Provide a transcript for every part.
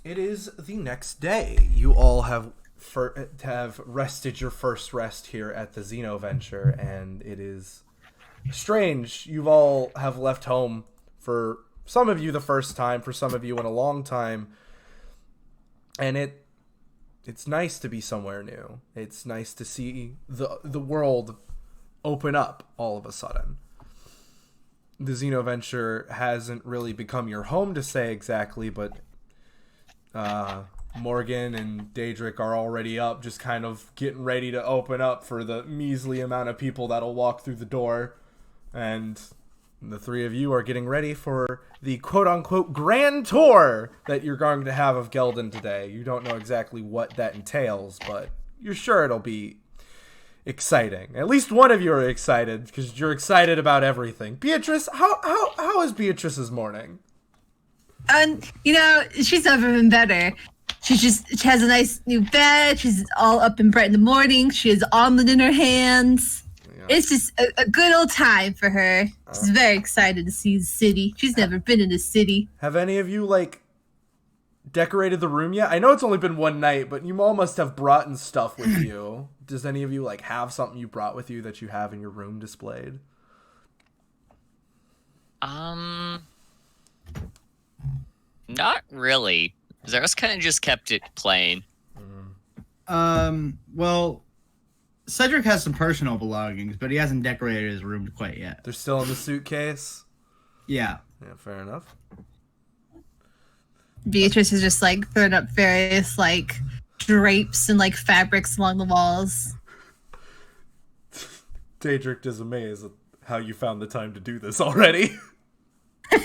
It is the next day. You all have rested your first rest here at the Xeno Venture, and it is strange. You all have left home for some of you the first time, for some of you in a long time, and it's nice to be somewhere new. It's nice to see the world open up all of a sudden. The Xeno Venture hasn't really become your home to say exactly, but Morgan and Daedric are already up, just kind of getting ready to open up for the measly amount of people that'll walk through the door. And the three of you are getting ready for the quote-unquote grand tour that you're going to have of Geldon today. You don't know exactly what that entails, but you're sure it'll be exciting. At least one of you are excited, because you're excited about everything. Beatrice, how is Beatrice's morning? She's never been better. She has a nice new bed. She's all up and bright in the morning. She has omelet in her hands. Yeah. It's just a good old time for her. She's very excited to see the city. She's never been in the city. Have any of you, decorated the room yet? I know it's only been one night, but you all must have brought in stuff with you. Does any of you, have something you brought with you that you have in your room displayed? Not really. Zerros kind of just kept it plain. Well, Cedric has some personal belongings, but he hasn't decorated his room quite yet. They're still in the suitcase? Yeah. Yeah, fair enough. Beatrice is just, throwing up various, drapes and, fabrics along the walls. Daedric is amazed at how you found the time to do this already.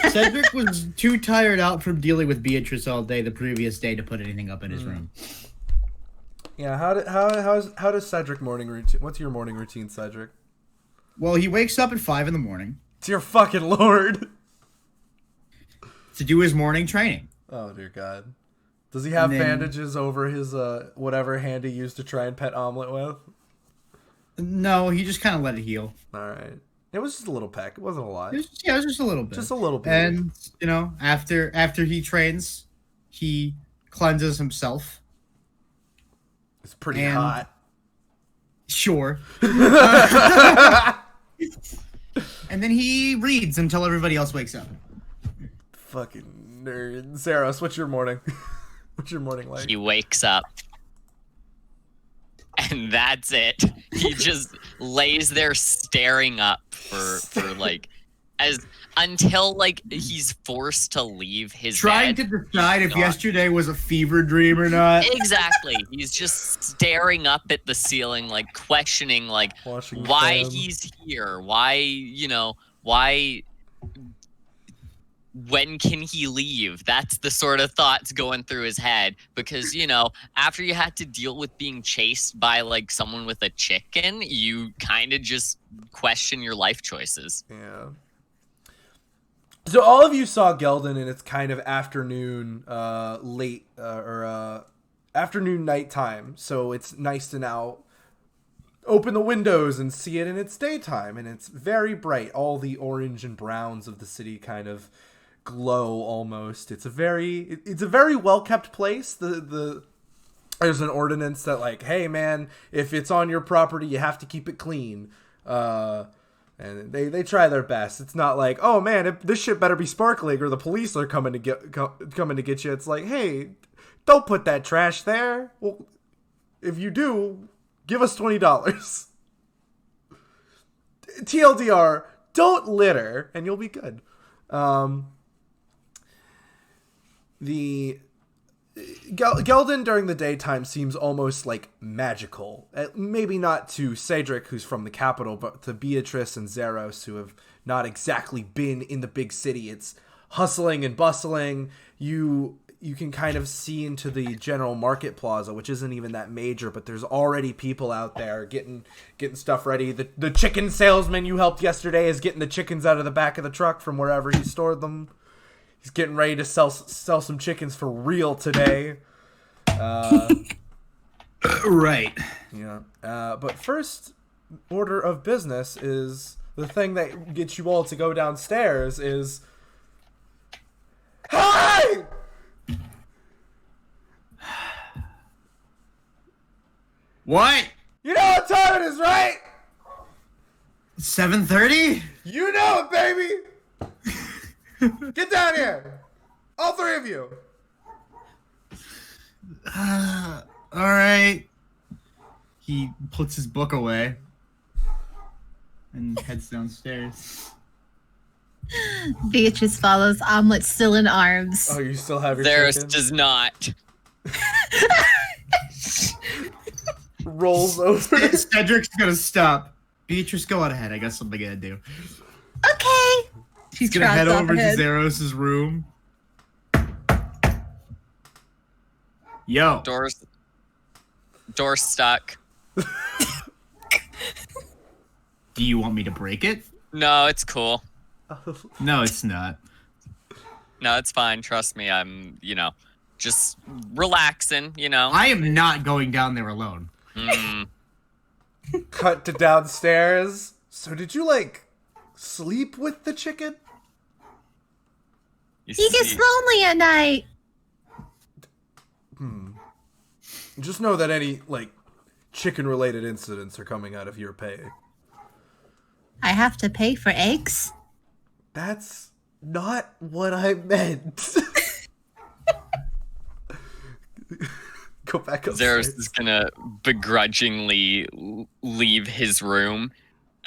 Cedric was too tired out from dealing with Beatrice all day the previous day to put anything up in his room. Yeah, how does Cedric morning routine? What's your morning routine, Cedric? Well, he wakes up at 5 in the morning. Dear fucking lord. To do his morning training. Oh dear God. Does he have bandages over his whatever hand he used to try and pet Omelet with? No, he just kind of let it heal. All right. It was just a little peck. It wasn't a lot. It was just a little bit. Just a little bit. And, after he trains, he cleanses himself. It's pretty hot. Sure. And then he reads until everybody else wakes up. Fucking nerd. Zerros, what's your morning? What's your morning like? He wakes up. And that's it. He just lays there staring up for until he's forced to leave his trying bed. to decide if yesterday was a fever dream or not. Exactly. He's just staring up at the ceiling, questioning Washing why fan. he's here. Why when can he leave? That's the sort of thoughts going through his head because, after you had to deal with being chased by someone with a chicken, you kind of just question your life choices. Yeah. So all of you saw Geldon in its kind of afternoon, afternoon nighttime. So it's nice to now open the windows and see it in its daytime, and it's very bright. All the orange and browns of the city kind of glow almost. It's a very well kept place. There's an ordinance that hey man, if it's on your property, you have to keep it clean. And they try their best. It's not oh man, this shit better be sparkling or the police are coming to get you. It's hey, don't put that trash there. Well, if you do, give us $20. TLDR, don't litter and you'll be good. The Geldon during the daytime seems almost magical. Maybe not to Cedric, who's from the capital, but to Beatrice and Zerros, who have not exactly been in the big city. It's hustling and bustling. You can kind of see into the general market plaza, which isn't even that major, but there's already people out there getting stuff ready. The chicken salesman you helped yesterday is getting the chickens out of the back of the truck from wherever he stored them. He's getting ready to sell some chickens for real today. Right. Yeah. But first order of business is the thing that gets you all to go downstairs is... Hi! What? You know what time it is, right? 7:30? You know it, baby! Get down here! All three of you! Alright. He puts his book away and heads downstairs. Beatrice follows, Omelet still in arms. Oh, you still have your Zerros chicken? does not. Rolls over. Cedric's gonna stop. Beatrice, go on ahead. I got something to do. Okay. She's gonna head over to Zerros' room. Yo. Door's stuck. Do you want me to break it? No, it's cool. No, it's not. No, it's fine. Trust me. I'm, just relaxing, I am not going down there alone. Cut to downstairs. So did you, sleep with the chicken? You He gets see- lonely at night. Just know that any, chicken-related incidents are coming out of your pay. I have to pay for eggs. That's not what I meant. Go back upstairs. Zerros is gonna begrudgingly leave his room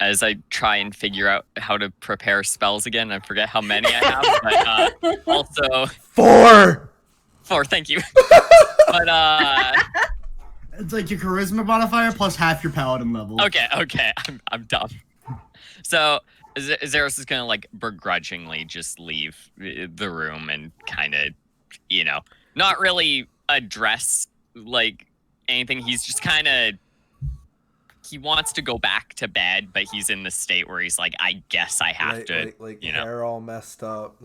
as I try and figure out how to prepare spells again. I forget how many I have, but also 4! 4. Thank you. But It's like your charisma modifier plus half your paladin level. okay, I'm dumb. So Zerros is gonna begrudgingly just leave the room and kind of, not really address anything. He's just kind of, he wants to go back to bed, but he's in the state where he's like, I guess I have to, hair all messed up,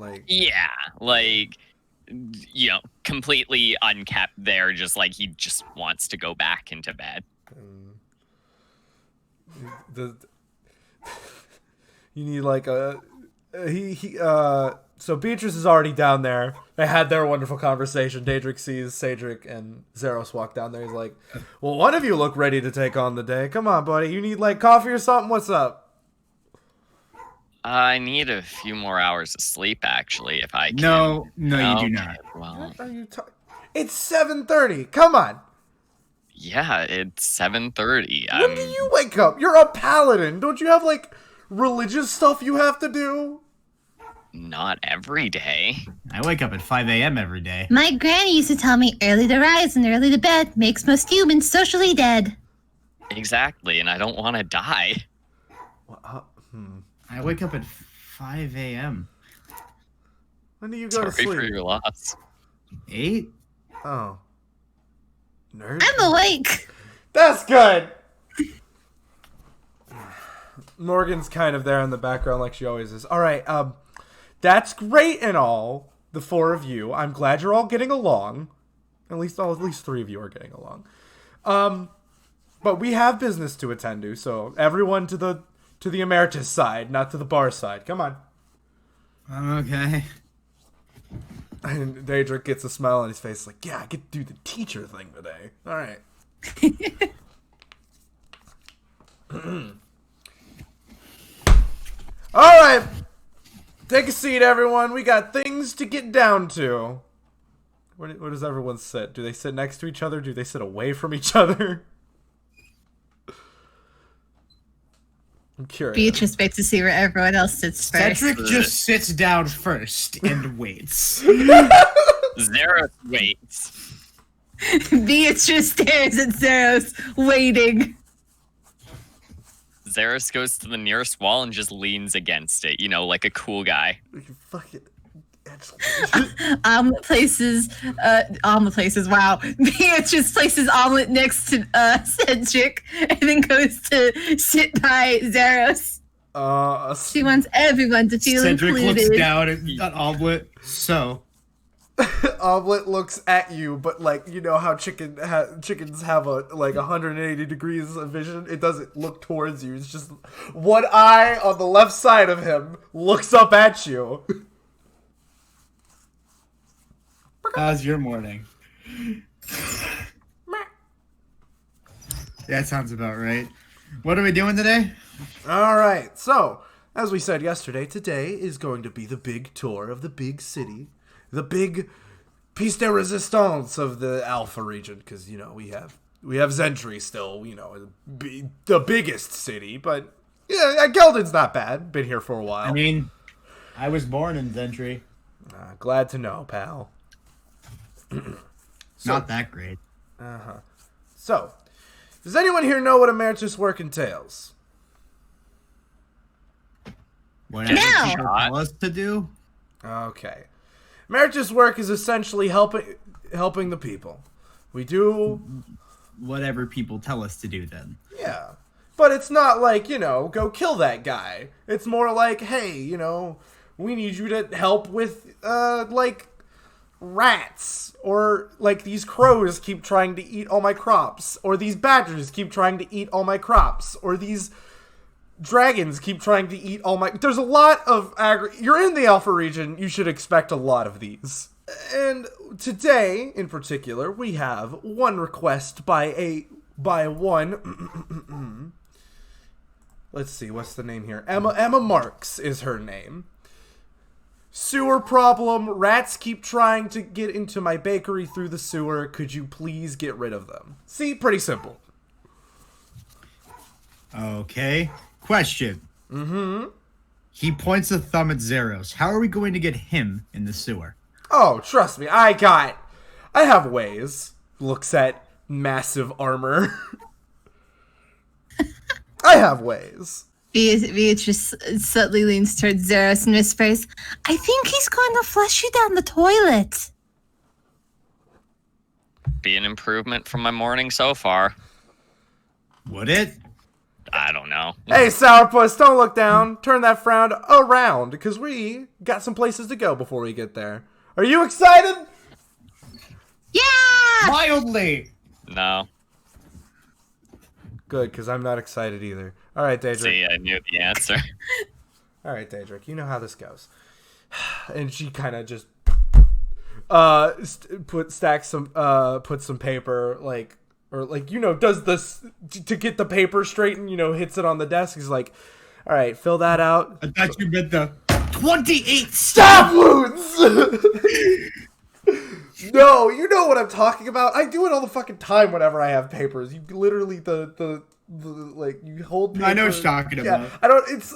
completely unkept there, just he just wants to go back into bed. You need so Beatrice is already down there. They had their wonderful conversation. Daedric sees Cedric and Zerros walk down there. He's like, well, one of you look ready to take on the day. Come on, buddy. You need coffee or something? What's up? I need a few more hours of sleep, actually, if I can. No, you do Okay, not. Well, What are you talking? It's 7:30. Come on. yeah, it's 7:30. When do you wake up? You're a paladin. Don't you have religious stuff you have to do? Not every day. I wake up at 5 a.m. every day. My granny used to tell me early to rise and early to bed makes most humans socially dead. Exactly, and I don't want to die. I wake up at 5 a.m. When do you go to Sorry for sleep? your loss. 8? Oh. Nerd. I'm awake. That's good. Morgan's kind of there in the background like she always is. All right, that's great and all, the 4 of you. I'm glad you're all getting along. At least 3 of you are getting along. But we have business to attend to, so everyone to the Emeritus side, not to the bar side. Come on. Okay. And Daedric gets a smile on his face like, yeah, I get to do the teacher thing today. All right. All right. Take a seat, everyone. We got things to get down to. Where does everyone sit? Do they sit next to each other? Do they sit away from each other? I'm curious. Beatrice waits to see where everyone else sits first. Cedric just sits down first and waits. Zerros waits. Beatrice stares at Zerros, waiting. Zerros goes to the nearest wall and just leans against it, like a cool guy. You fucking... Omelet places, wow. Beatrice places Omelet next to Cedric and then goes to sit by Zerros. She wants everyone to feel Cedric included. looks down at Omelet. So, Omelet looks at you, but you know how chickens have a 180 degrees of vision. It doesn't look towards you. It's just one eye on the left side of him looks up at you. how's your morning? That sounds about right. What are we doing today? All right. So, as we said yesterday, today is going to be the big tour of the big city, the big piece de resistance of the Alpha region, because, you know, we have Zentry still, you know, the biggest city, but yeah, Geldon's not bad. Been here for a while. I mean, I was born in Zentry. Glad to know, pal. Not that great. So, does anyone here know what Emeritus work entails? Whatever No. people tell us to do. Okay. Emeritus work is essentially helping the people. We do... Whatever people tell us to do, then. Yeah. But it's not like, you know, go kill that guy. It's more like, hey, you know, we need you to help with, like, rats. Or, like, these crows keep trying to eat all my crops. Or these badgers keep trying to eat all my crops. Or these dragons keep trying to eat all my... There's a lot of... You're in the Alpha region, you should expect a lot of these. And today, in particular, we have one request by one... Let's see, what's the name here? Emma Marks is her name. Sewer problem. Rats keep trying to get into my bakery through the sewer. Could you please get rid of them? See, pretty simple. Okay. Question. He points a thumb at Zerros. How are we going to get him in the sewer? Oh, trust me, I have ways. Looks at massive armor. I have ways. Beatrice suddenly leans towards Zerros and whispers, I think he's going to flush you down the toilet. Be an improvement from my morning so far. Would it? I don't know. Hey, Sourpuss, don't look down. Turn that frown around, because we got some places to go before we get there. Are you excited? Yeah! Mildly. No. Good, because I'm not excited either. All right, Daedric. See, I knew the answer. All right, Daedric, you know how this goes. And she kind of just put some paper, like, or like, you know, does this to get the paper straightened, you know, hits it on the desk. He's like, all right, fill that out. I thought you meant the 28 Stab wounds! No, you know what I'm talking about. I do it all the fucking time whenever I have papers. You literally the like you hold paper. I know what you're talking about. Yeah, I don't. It's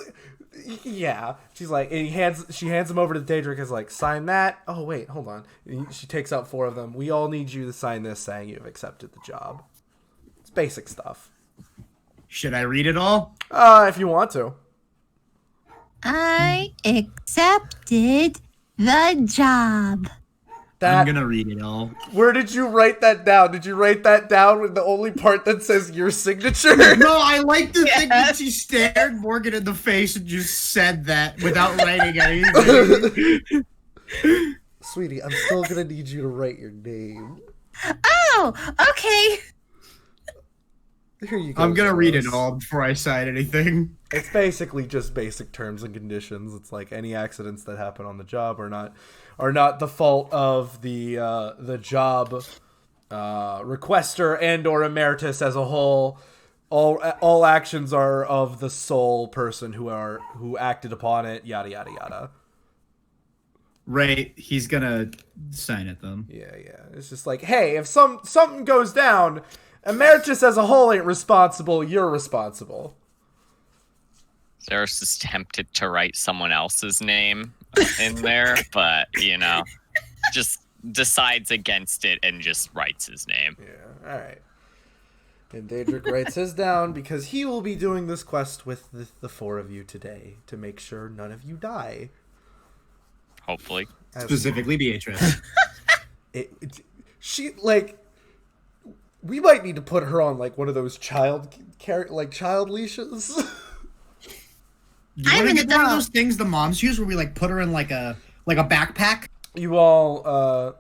yeah. She's like, and she hands them over to Daedric. Is like, sign that. Oh wait, hold on. She takes out 4 of them. We all need you to sign this, saying you've accepted the job. It's basic stuff. Should I read it all? If you want to. I accepted the job. I'm gonna read it all. Where did you write that down? Did you write that down with the only part that says your signature? No, I like to think that she stared Morgan in the face and just said that without writing anything. Sweetie, I'm still gonna need you to write your name. Oh, okay. Here you go. I'm gonna read it Zerros. all before I sign anything. It's basically just basic terms and conditions. It's like any accidents that happen on the job are not the fault of the job requester and or emeritus as a whole. All actions are of the sole person who acted upon it. Yada yada yada. Right, he's gonna sign it then. Yeah. It's just like, hey, if something goes down, emeritus as a whole ain't responsible. You're responsible. Zerros is tempted to write someone else's name in there, but, you know, just decides against it and just writes his name. Yeah, all right. And Daedric writes his down because he will be doing this quest with the 4 of you today to make sure none of you die. Hopefully. Specifically Beatrice. She, like, we might need to put her on, like, one of those child leashes. You I'm want an to get one of adult. those things the moms use where we like put her in like a backpack? You all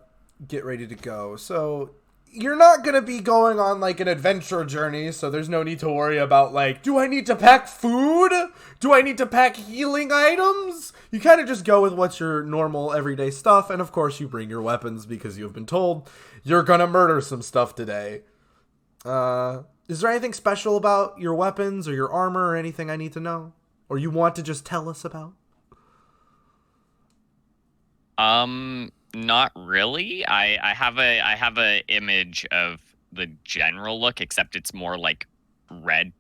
get ready to go. So you're not going to be going on like an adventure journey, so there's no need to worry about like, do I need to pack food? Do I need to pack healing items? You kind of just go with what's your normal everyday stuff, and of course you bring your weapons because you have been told you're going to murder some stuff today. is there anything special about your weapons or your armor or anything I need to know? Or you want to just tell us about? Not really. I have a image of the general look, except it's more like red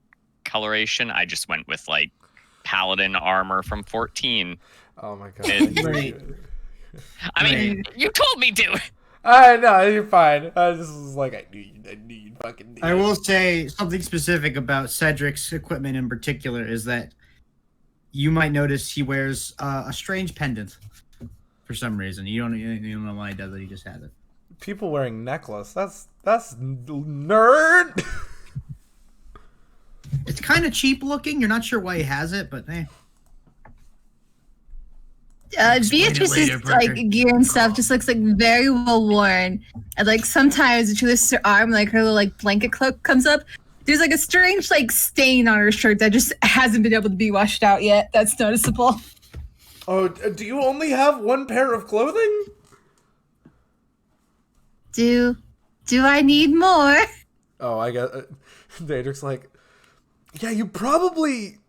coloration. I just went with like paladin armor from 14. Oh my god. Great. I mean, you told me to. No, you're fine. I just was like, I knew you'd fucking do I it. will say something specific about Cedric's equipment in particular is that you might notice he wears a strange pendant for some reason. You don't know why he does it. He just has it. People wearing necklace. That's nerd. It's kind of cheap looking. You're not sure why he has it, but eh. Beatrice's later, like Parker. gear and stuff just looks like very well worn, and like sometimes when she lifts her arm, like her little like blanket cloak comes up. There's like a strange like stain on her shirt that just hasn't been able to be washed out yet. That's noticeable. Oh, do you only have one pair of clothing? Do I need more? Oh, I got. Daedric's like, yeah, you probably.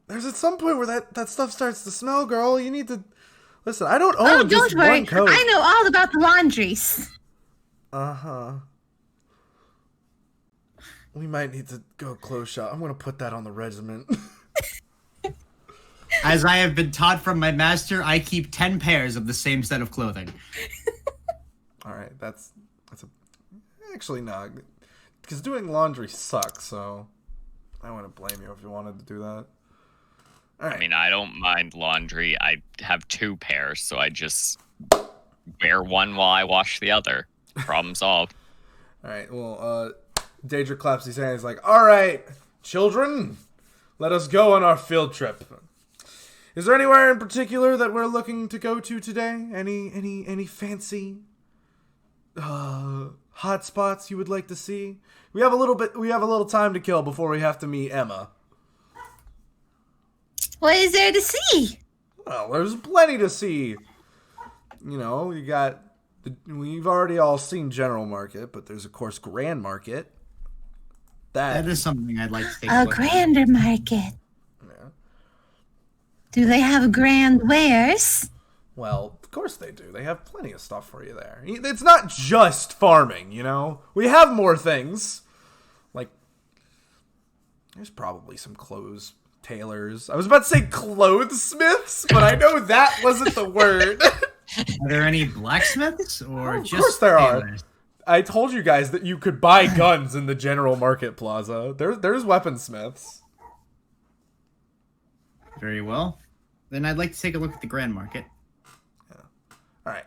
There's at some point where that stuff starts to smell, girl. You need to. Listen, I don't own Oh, just don't worry. one coat. I know all about the laundries. Uh-huh. We might need to go clothes shop. I'm going to put that on the regiment. As I have been taught from my master, I keep 10 pairs of the same set of clothing. All right, that's a... Actually, no. Because doing laundry sucks, so... I wouldn't blame you if you wanted to do that. All right. I mean, I don't mind laundry. I have 2 pairs, so I just wear one while I wash the other. Problem solved. All right, well, Daedric claps his hands like, all right, children, let us go on our field trip. Is there anywhere in particular that we're looking to go to today? Any fancy hot spots you would like to see? We have a little time to kill before we have to meet Emma. What is there to see? Well, there's plenty to see. You know, we've already all seen General Market, but there's of course Grand Market. That is something I'd like to take A look at. grander market. Yeah. Do they have grand wares? Well, of course they do. They have plenty of stuff for you there. It's not just farming, you know? We have more things. Like, there's probably some clothes tailors. I was about to say clothesmiths, but I know that wasn't the word. Are there any blacksmiths or Of just course there are. tailors? I told you guys that you could buy guns in the General Market Plaza. There's weaponsmiths. Very well. Then I'd like to take a look at the Grand Market. All right.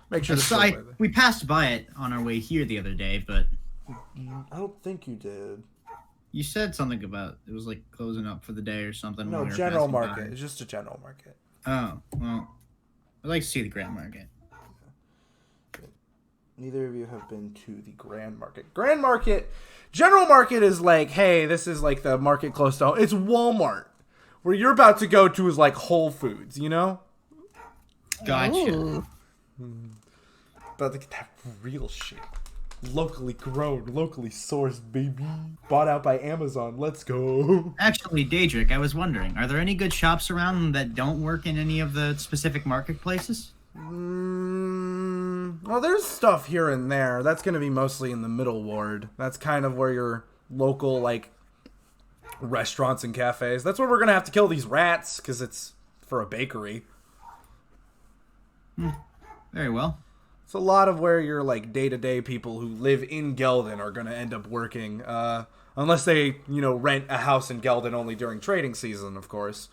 Make sure to So we passed by it on our way here the other day, but I don't think you did. you said something about it was like closing up for the day or something. No, when we were General passing Market. by. It's just a General Market. Oh, well. I'd like to see the Grand Market. Neither of you have been to the Grand Market. Grand Market, General Market is like, hey, this is like the market close to home. It's Walmart. Where you're about to go to is like Whole Foods, you know? Gotcha. Ooh. About to get that real shit. Locally grown, locally sourced, baby. Bought out by Amazon. Let's go. Actually, Daedric, I was wondering, are there any good shops around that don't work in any of the specific marketplaces? Well, there's stuff here and there. That's going to be mostly in the middle ward. That's kind of where your local, like, restaurants and cafes. That's where we're going to have to kill these rats, because it's for a bakery. Very well. It's a lot of where your, like, day-to-day people who live in Geldon are going to end up working. Unless they, you know, rent a house in Geldon only during trading season, of course.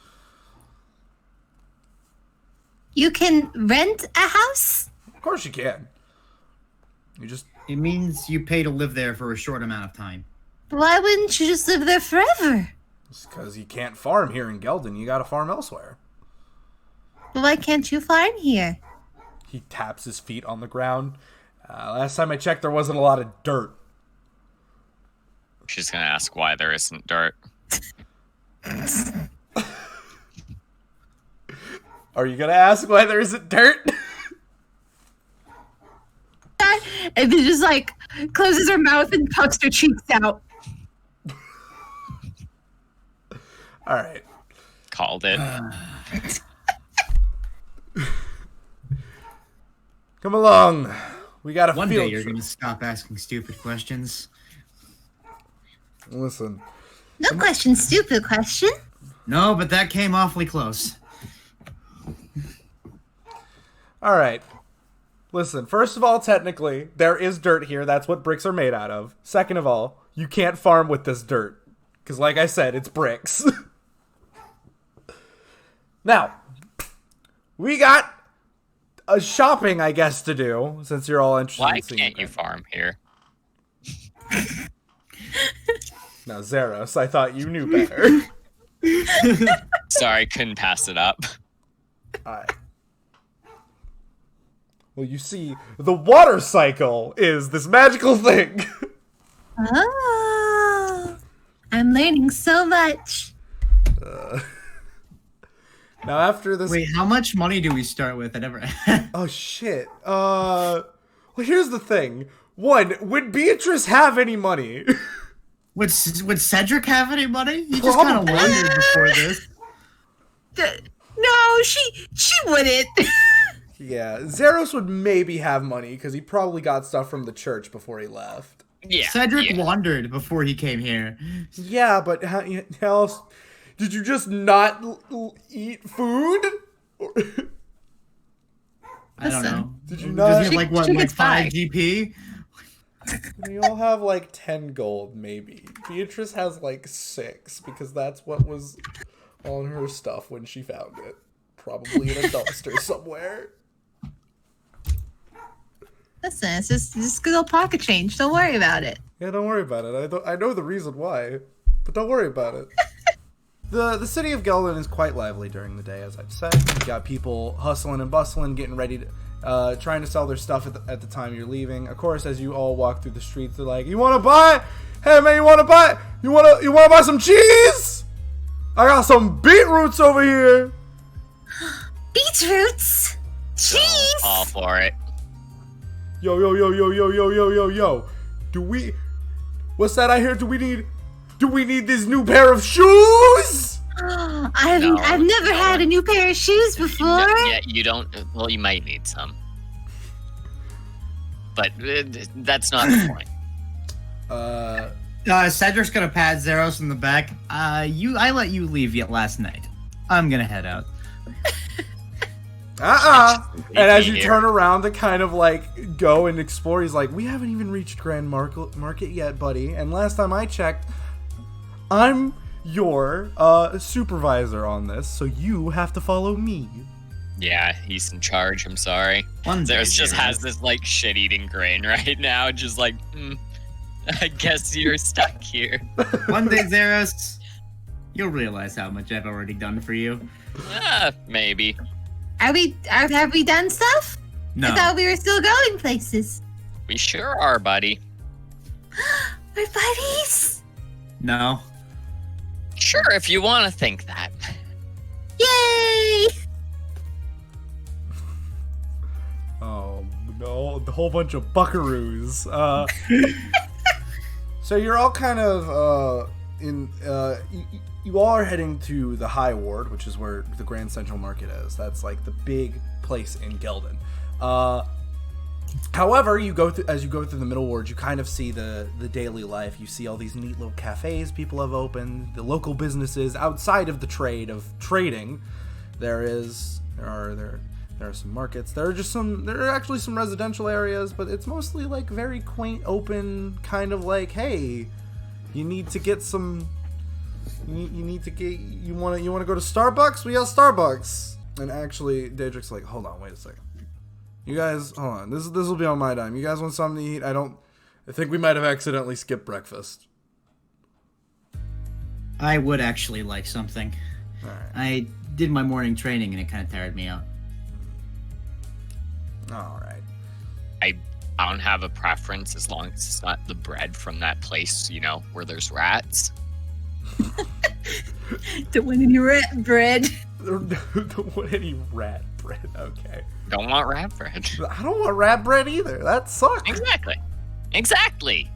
You can rent a house? Of course you can. You just... It means you pay to live there for a short amount of time. Why wouldn't you just live there forever? It's because you can't farm here in Geldon. You got to farm elsewhere. Why can't you farm here? He taps his feet on the ground. Last time I checked, there wasn't a lot of dirt. She's gonna ask why there isn't dirt. Are you gonna ask why there isn't dirt? And then just like closes her mouth and puffs her cheeks out. All right. Called it. Come along. We got a One field day you're trip. gonna stop asking stupid questions. Listen. No question, stupid question. No, but that came awfully close. All right. Listen, first of all, technically, there is dirt here. That's what bricks are made out of. Second of all, you can't farm with this dirt. Because, like I said, it's bricks. Now, we got a shopping, I guess, to do, since you're all interested Why in seeing can't you it. farm here? Now, Zerros, I thought you knew better. Sorry, couldn't pass it up. Alright. Well, you see, the water cycle is this magical thing. Oh, I'm learning so much. Now, after this... Wait, how much money do we start with? I never. Oh, shit. Well, here's the thing. One, would Beatrice have any money? Would Cedric have any money? He just kind of Probably. wondered before this. No, she wouldn't. Yeah, Zerros would maybe have money, because he probably got stuff from the church before he left. Yeah. Cedric yeah. wandered before he came here. Yeah, but how else... Did you just not eat food? Or- I don't know. Did you Does not? he have like what, She like gets 5 by. GP? We all have like 10 gold, maybe. Beatrice has like 6, because that's what was on her stuff when she found it. Probably in a dumpster somewhere. Listen, it's just good old pocket change. Don't worry about it. Yeah, don't worry about it. I know the reason why, but don't worry about it. The city of Geldon is quite lively during the day, as I've said. You got people hustling and bustling, getting ready to, trying to sell their stuff at the time you're leaving. Of course, as you all walk through the streets, they're like, "You want to buy? Hey man, you want to buy? You want to buy some cheese? I got some beetroots over here." Beetroots, cheese. All for it. Yo. What's that I hear? Do we need this new pair of shoes? I've No, never had a new pair of shoes before. Yeah, you don't. Well, you might need some. But that's not the point. Cedric's gonna pat Zerros in the back. I let you leave yet last night. I'm gonna head out. And as you Here. turn around to kind of like go and explore, he's like, "We haven't even reached Grand Market yet, buddy. And last time I checked, I'm your supervisor on this, so you have to follow me." Yeah, he's in charge. I'm sorry. One day, Zeros just Zerros. has this like shit-eating grain right now, just like, I guess you're stuck here. One day, Zerros, you'll realize how much I've already done for you. Maybe. Have we done stuff? No. I thought we were still going places. We sure are, buddy. We're buddies. No. Sure, if you want to think that. Yay! Oh no, the whole bunch of buckaroos. So you're all kind of you all are heading to the High Ward, which is where the Grand Central Market is. That's like the big place in Geldon. However, as you go through the Middle Ward, you kind of see the daily life. You see all these neat little cafes people have opened, the local businesses outside of the trade of trading. There are some markets. There are actually some residential areas, but it's mostly like very quaint, open, kind of like, hey, you need to get some. You want to go to Starbucks? We got Starbucks. And actually, Daedric's like, hold on, wait a second. You guys, hold on. This will be on my dime. You guys want something to eat? I think we might have accidentally skipped breakfast. I would actually like something. All right. I did my morning training and it kind of tired me out. All right. I don't have a preference as long as it's not the bread from that place, where there's rats. Don't want any rat bread. Don't want any rat bread. Okay. Don't want rat bread. I don't want rat bread either. That sucks. Exactly.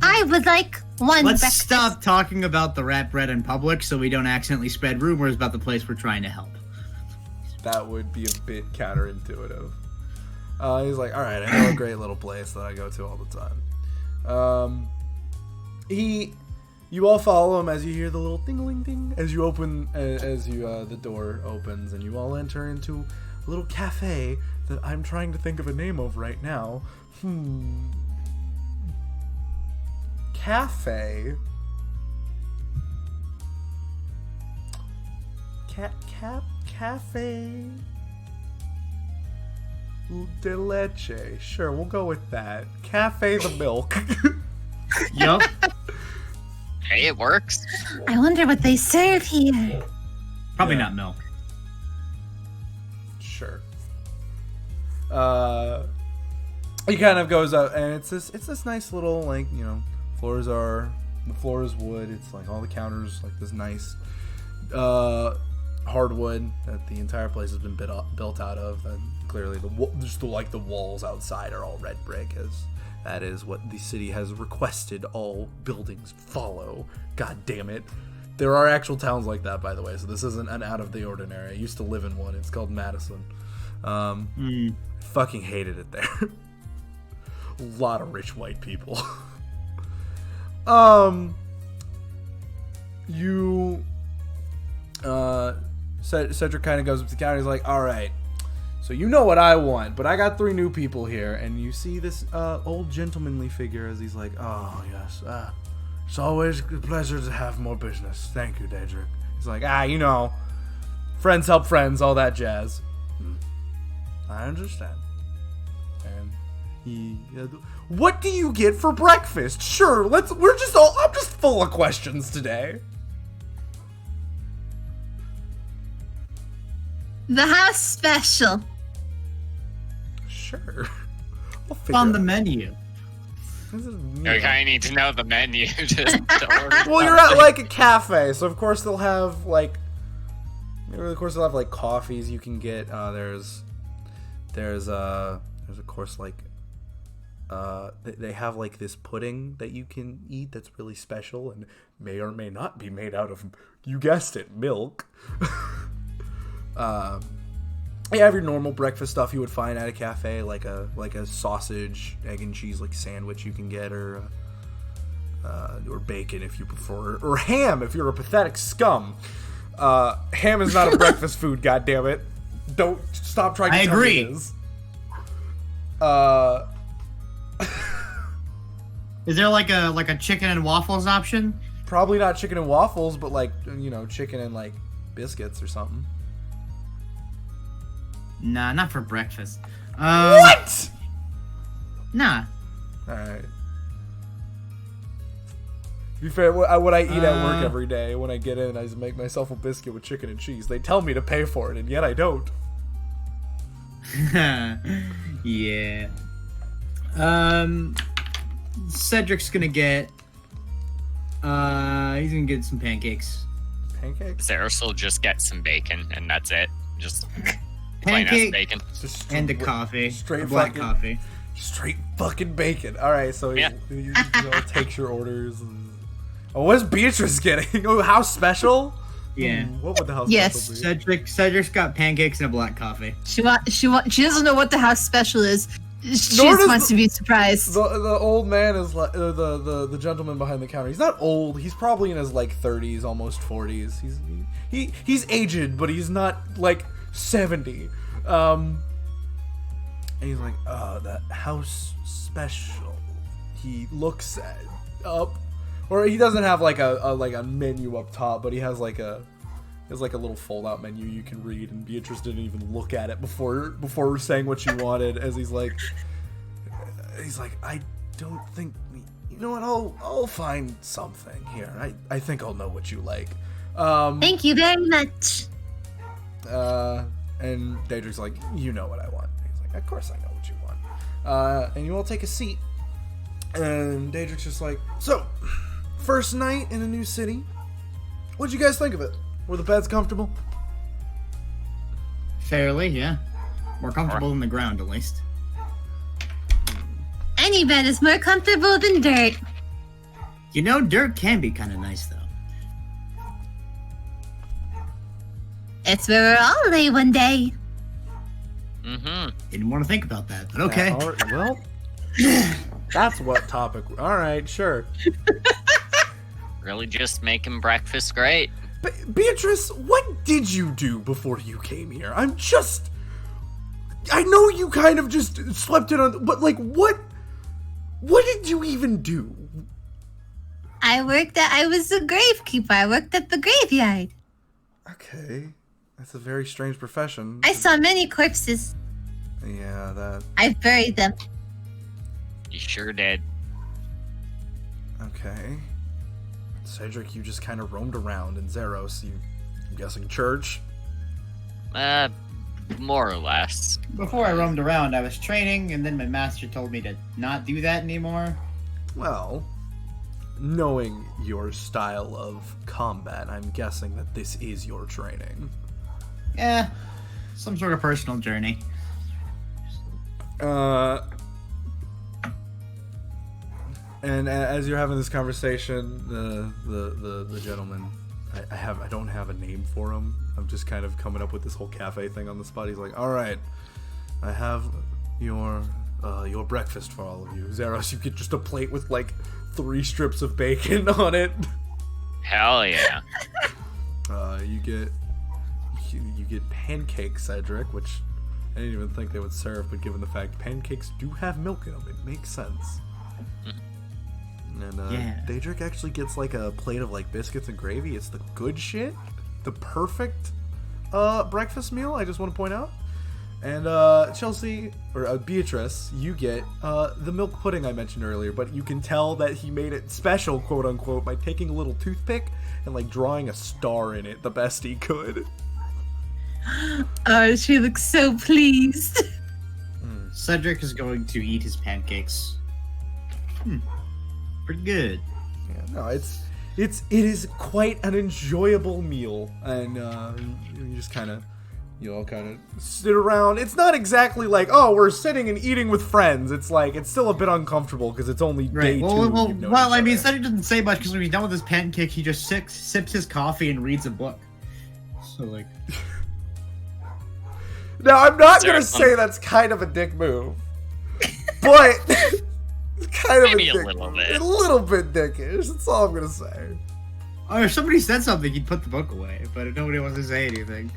I would like One Let's breakfast. stop talking about the rat bread in public so we don't accidentally spread rumors about the place we're trying to help. That would be a bit counterintuitive. He's like, all right, I know a great little place that I go to all the time. You all follow him as you hear the little ding-a-ling-ding as you open, the door opens, and you all enter into a little cafe that I'm trying to think of a name of right now. Cafe. Cafe de leche. Sure, we'll go with that. Cafe the milk. Yup. Hey, it works. I wonder what they serve here. Probably Yeah. not milk. Sure. He kind of goes up, and it's this nice little, like, you know, the floor is wood. It's like all the counters like this nice hardwood that the entire place has been built out of, and clearly the walls outside are all red brick, as that is what the city has requested all buildings follow. God damn it. There are actual towns like that, by the way, so this isn't an out of the ordinary. I used to live in one. It's called Madison. Fucking hated it there. A lot of rich white people. Cedric kind of goes up to the counter. He's like, all right, so you know what I want, but I got 3 new people here. And you see this old gentlemanly figure as he's like, oh, yes, it's always a pleasure to have more business. Thank you, Cedric. He's like, you know, friends help friends, all that jazz. I understand. And what do you get for breakfast? Sure, I'm just full of questions today. The house special. Sure. I'll It's figure on it the out. menu. This is, you You know. kind of need to know the menu to order. Well, you're at like a cafe, so of course they'll have like coffees you can get. There's of course like they have like this pudding that you can eat that's really special and may or may not be made out of, you guessed it, milk. You have your normal breakfast stuff you would find at a cafe, like a sausage, egg and cheese like sandwich you can get, or bacon if you prefer, or ham if you're a pathetic scum. Ham is not a breakfast food, goddammit. Don't stop trying to I tell me agree. it is. Is there like a chicken and waffles option? Probably not chicken and waffles, but like, you know, chicken and like biscuits or something. Nah, not for breakfast. What? Nah. Alright. To be fair, what I eat at work every day, when I get in, I just make myself a biscuit with chicken and cheese. They tell me to pay for it, and yet I don't. Yeah. Cedric's gonna get. He's gonna get some pancakes. Pancakes? Zerros will just get some bacon, and that's it. Just plain ass Pancake bacon. Just and a coffee. straight a black fucking- coffee. Straight fucking bacon. Alright, so Yeah. he takes your orders. Oh, what's Beatrice getting? Oh, house special? Yeah. What would the house Yes. special be? Cedric's got pancakes and a black coffee. She doesn't know what the house special is. She Nor just does wants the- to be surprised. The old man is like the gentleman behind the counter. He's not old. He's probably in his like 30s, almost 40s. He's aged, but he's not like 70. And he's like, that house special. He looks up, or he doesn't have like a menu up top, but he has like a little fold-out menu you can read, and Beatrice didn't even look at it before saying what she wanted. As he's like, I don't think, you know what? I'll find something here. I think I'll know what you like. Thank you very much. And Daedric's like, you know what I want. He's like, of course I know what you want. And you all take a seat. And Daedric's just like, so, first night in a new city. What'd you guys think of it? Were the beds comfortable? Fairly, yeah. More comfortable than the ground, at least. Any bed is more comfortable than dirt. You know, dirt can be kind of nice, though. It's where we'll all lay one day. Mm-hmm. Didn't want to think about that, but okay. Well, that's what topic. All right, sure. Really just making breakfast great. Beatrice, what did you do before you came here? I know you kind of just slept in on, but like, what did you even do? I was a gravekeeper. I worked at the graveyard. Okay, that's a very strange profession. I saw many corpses. Yeah, that. I buried them. You sure did. Okay. Cedric, you just kind of roamed around in Zerros. I'm guessing church? More or less. Before I roamed around, I was training, and then my master told me to not do that anymore. Well, knowing your style of combat, I'm guessing that this is your training. Yeah, some sort of personal journey. And as you're having this conversation, the gentleman, I don't have a name for him. I'm just kind of coming up with this whole cafe thing on the spot. He's like, all right, I have your breakfast for all of you. Zerros, you get just a plate with like 3 strips of bacon on it. Hell yeah. You get pancakes, Cedric, which I didn't even think they would serve, but given the fact pancakes do have milk in them, it makes sense. And Daedric actually gets like a plate of like biscuits and gravy. It's the good shit, the perfect breakfast meal. I just want to point out. And Chelse or Beatrice, you get the milk pudding I mentioned earlier, but you can tell that he made it special, quote unquote, by taking a little toothpick and like drawing a star in it the best he could. Oh, she looks so pleased. Cedric is going to eat his pancakes. Pretty good. Yeah, no, it is quite an enjoyable meal, and you just kind of, all kind of sit around. It's not exactly like, oh, we're sitting and eating with friends. It's like it's still a bit uncomfortable because it's only day 2. Well, I mean, Cedric doesn't say much because when he's done with his pancake, he just sips his coffee and reads a book. So like. Now, I'm not going to say that's kind of a dick move, but it's kind of Maybe a dick little move. bit. A little bit dickish, that's all I'm going to say. Or if somebody said something, he'd put the book away, but nobody wants to say anything.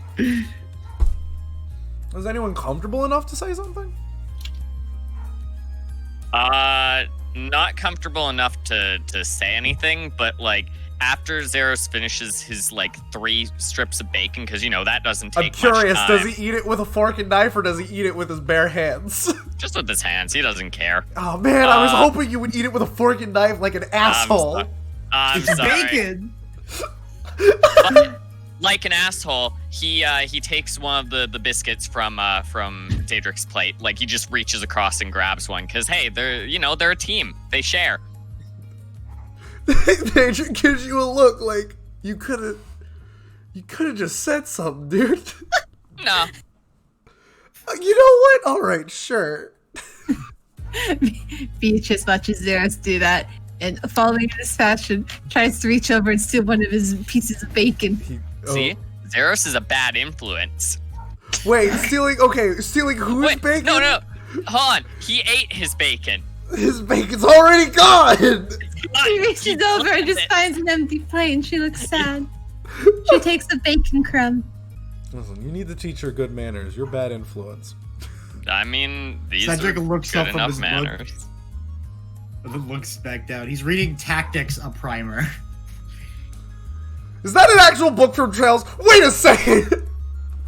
Is anyone comfortable enough to say something? Not comfortable enough to say anything, but like after Zerros finishes his like 3 strips of bacon, because that doesn't take I'm curious, much time. does he eat it with a fork and knife or does he eat it with his bare hands? Just with his hands, he doesn't care. Oh man, I was hoping you would eat it with a fork and knife like an asshole. I'm It's sorry. bacon! But, like an asshole, he takes one of the biscuits from Daedric's plate. Like he just reaches across and grabs one, because hey, they're a team. They share. Daedric gives you a look like you could have just said something, dude. No. You know what? All right, sure. Beatrice watches Zerros do that, and following in his fashion, tries to reach over and steal one of his pieces of bacon. See? Zerros is a bad influence. Wait, stealing whose Wait, bacon? No. Hold on. He ate his bacon. His bacon's already gone! She reaches over and just finds an empty plate, and she looks sad. She takes a bacon crumb. Listen, you need to teach her good manners. You're bad influence. I mean, these Cedric are looks good up from enough his manners. Looks back down. He's reading Tactics, a primer. Is that an actual book from Chelse? Wait a second!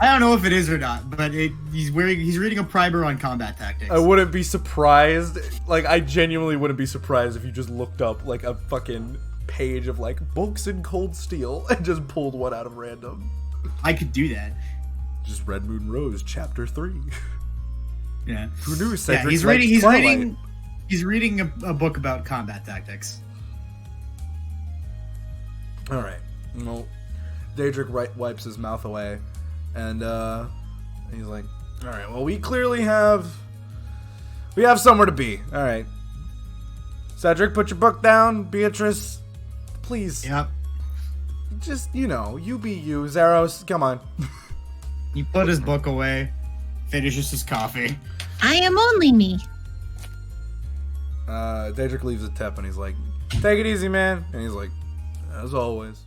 I don't know if it is or not, but he's reading a primer on combat tactics. I wouldn't be surprised. Like, I genuinely wouldn't be surprised if you just looked up, like, a fucking page of, like, books in Cold Steel and just pulled one out of random. I could do that. Just Red Moon Rose, Chapter 3. Yeah. Who knew Cedric He's reading a book about combat tactics. Alright. Well, Daedric wipes his mouth away. And he's like, all right, well, we clearly have somewhere to be. All right. Cedric, put your book down. Beatrice, please. Yep. Just, you be you. Zerros, come on. He put his book away, finishes his coffee. I am only me. Cedric leaves a tip and he's like, take it easy, man. And he's like, as always.